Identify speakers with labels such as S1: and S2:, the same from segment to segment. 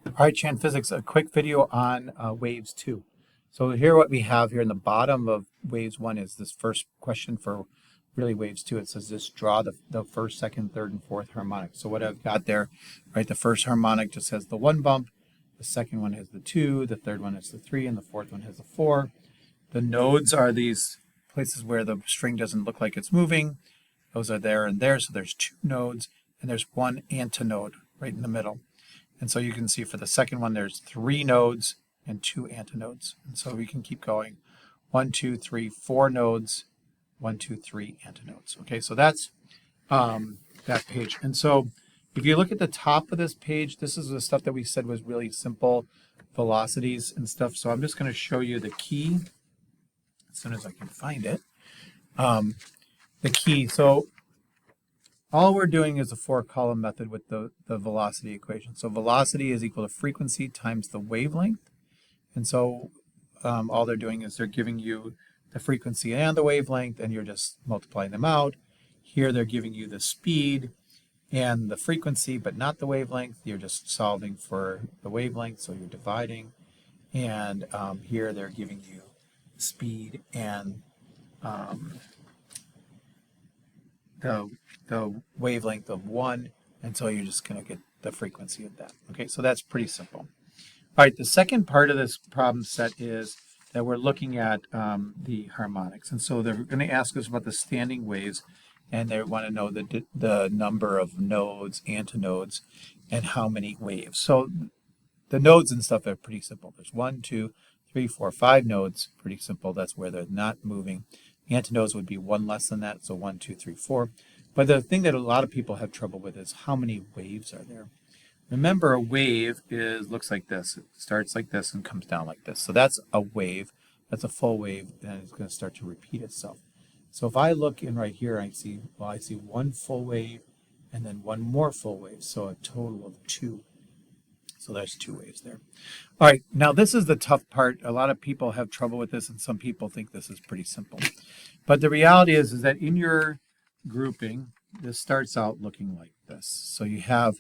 S1: All right, Chan Physics, a quick video on waves 2. So here what we have here in the bottom of waves 1 is this first question for really waves 2. It says just draw the first, second, third, and fourth harmonic. So what I've got there, right, the first harmonic just has the 1 bump, the second one has the 2, the third one has the 3, and the fourth one has the 4. The nodes are these places where the string doesn't look like it's moving. Those are there and there, so there's 2 nodes, and there's 1 antinode right in the middle. And so you can see for the second one, there's 3 nodes and 2 antinodes. And so we can keep going. 1, 2, 3, 4 nodes, 1, 2, 3 antinodes. Okay, so that's that page. And so if you look at the top of this page, this is the stuff that we said was really simple velocities and stuff. So I'm just going to show you the key as soon as I can find it. The key. So all we're doing is a 4-column method with the velocity equation. So velocity is equal to frequency times the wavelength. And so all they're doing is they're giving you the frequency and the wavelength, and you're just multiplying them out. Here they're giving you the speed and the frequency, but not the wavelength. You're just solving for the wavelength, so you're dividing. And here they're giving you speed and the wavelength of 1, and so you're just going to get the frequency of that. Okay, so that's pretty simple. All right, the second part of this problem set is that we're looking at the harmonics. And so they're going to ask us about the standing waves, and they want to know the number of nodes, antinodes, and how many waves. So the nodes and stuff are pretty simple. There's 1, 2, 3, 4, 5 nodes, pretty simple. That's where they're not moving. Antinodes would be 1 less than that, so 1, 2, 3, 4. But the thing that a lot of people have trouble with is how many waves are there. Remember, a wave looks like this. It starts like this and comes down like this. So that's a wave. That's a full wave, and it's going to start to repeat itself. So if I look in right here, I see 1 full wave and then 1 more full wave, so a total of 2. So there's 2 waves there. All right, now this is the tough part. A lot of people have trouble with this, and some people think this is pretty simple. But the reality is that in your grouping, this starts out looking like this. So you have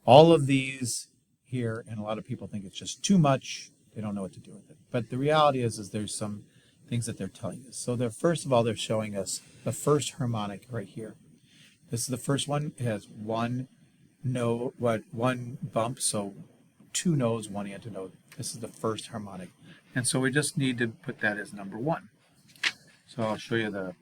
S1: all of these here, and a lot of people think it's just too much. They don't know what to do with it. But the reality is there's some things that they're telling us. So first of all, they're showing us the first harmonic right here. This is the first one. It has 1 bump, so 2 nodes, 1 antinode. This is the first harmonic. And so we just need to put that as number 1. So I'll show you the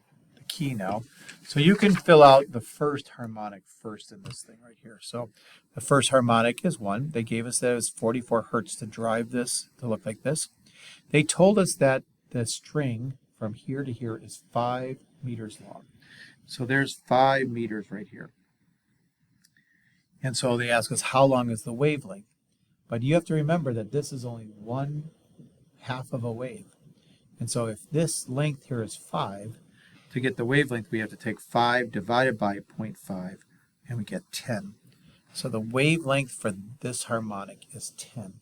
S1: key now. So you can fill out the first harmonic first in this thing right here. So the first harmonic is 1. They gave us that it was 44 hertz to drive this to look like this. They told us that the string from here to here is 5 meters long. So there's 5 meters right here. And so they ask us how long is the wavelength. But you have to remember that this is only 1/2 of a wave. And so if this length here is 5, to get the wavelength, we have to take 5 divided by 0.5, and we get 10. So the wavelength for this harmonic is 10.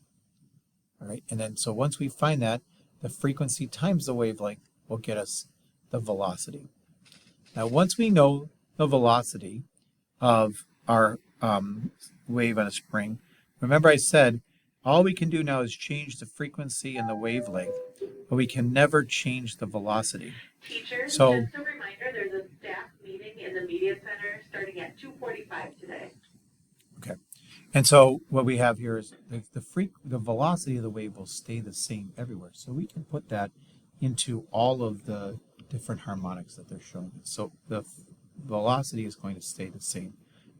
S1: All right, and then so once we find that, the frequency times the wavelength will get us the velocity. Now, once we know the velocity of our wave on a spring, remember I said all we can do now is change the frequency and the wavelength, but we can never change the velocity.
S2: Teachers,
S1: so,
S2: just a reminder, there's a staff meeting in the media center starting at 2:45 today.
S1: Okay. And so what we have here is the velocity of the wave will stay the same everywhere. So we can put that into all of the different harmonics that they're showing us. So the velocity is going to stay the same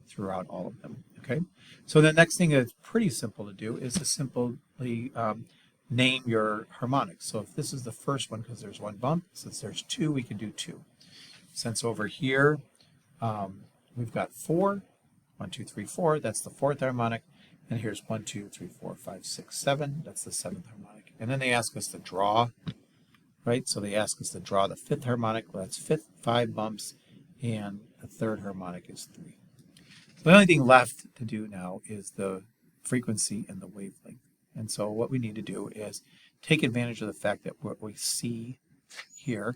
S1: throughout all of them. Okay. So the next thing that's pretty simple to do is to simply name your harmonics. So if this is the first one, because there's 1 bump, since there's 2, we can do 2. Since over here we've got 4, 1, 2, 3, 4, that's the 4th harmonic, and here's 1, 2, 3, 4, 5, 6, 7, that's the 7th harmonic. And then they ask us to draw, right? So they ask us to draw the 5th harmonic. Well, that's 5 bumps, and the 3rd harmonic is 3. So the only thing left to do now is the frequency and the wavelength. And so what we need to do is take advantage of the fact that what we see here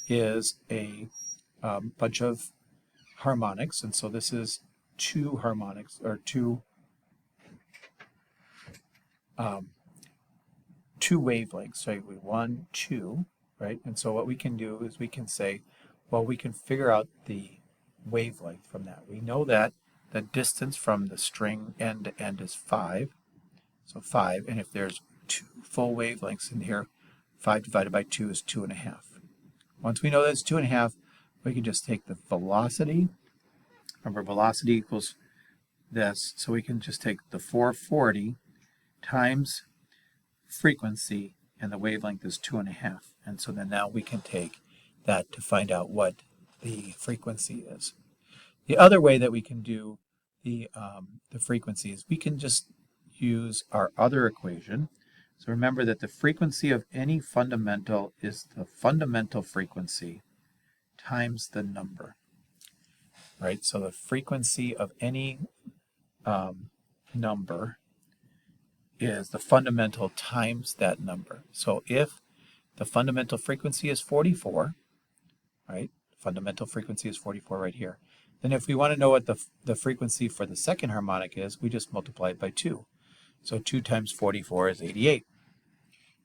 S1: is a bunch of harmonics. And so this is 2 harmonics, or 2 two wavelengths. So we 1, 2, right? And so what we can do is we can say, well, we can figure out the wavelength from that. We know that the distance from the string end to end is 5. So 5, and if there's 2 full wavelengths in here, 5 divided by 2 is 2.5. Once we know that it's 2.5, we can just take the velocity. Remember, velocity equals this, so we can just take the 440 times frequency, and the wavelength is 2.5. And so then now we can take that to find out what the frequency is. The other way that we can do the frequency is we can just use our other equation. So remember that the frequency of any fundamental is the fundamental frequency times the number, right? So the frequency of any number is the fundamental times that number. So if the fundamental frequency is 44, right? Fundamental frequency is 44 right here. Then if we want to know what the frequency for the second harmonic is, we just multiply it by 2. So 2 times 44 is 88.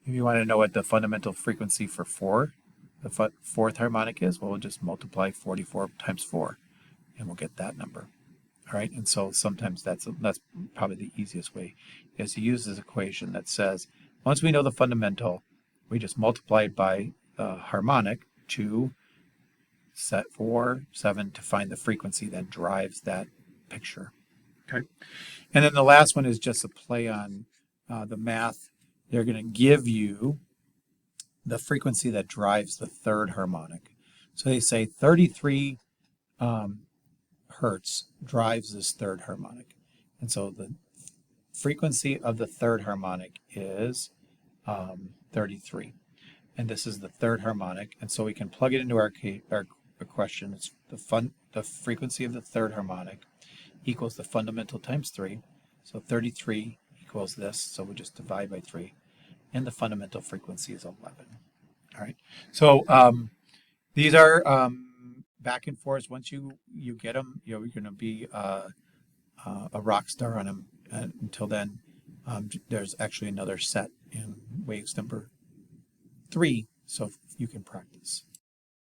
S1: If you want to know what the fundamental frequency for 4, the fourth harmonic is, well, we'll just multiply 44 times 4, and we'll get that number. All right, and so sometimes that's probably the easiest way, is to use this equation that says, once we know the fundamental, we just multiply it by the harmonic, 2, 4, 7, to find the frequency that drives that picture. Okay, and then the last one is just a play on the math. They're going to give you the frequency that drives the third harmonic. So they say 33 hertz drives this third harmonic. And so the frequency of the third harmonic is 33. And this is the third harmonic. And so we can plug it into our question. It's the frequency of the third harmonic equals the fundamental times 3. So 33 equals this. So we just divide by 3. And the fundamental frequency is 11. All right. So these are back and forth. Once you get them, you're going to be a rock star on them. Until then, there's actually another set in waves number 3, so you can practice.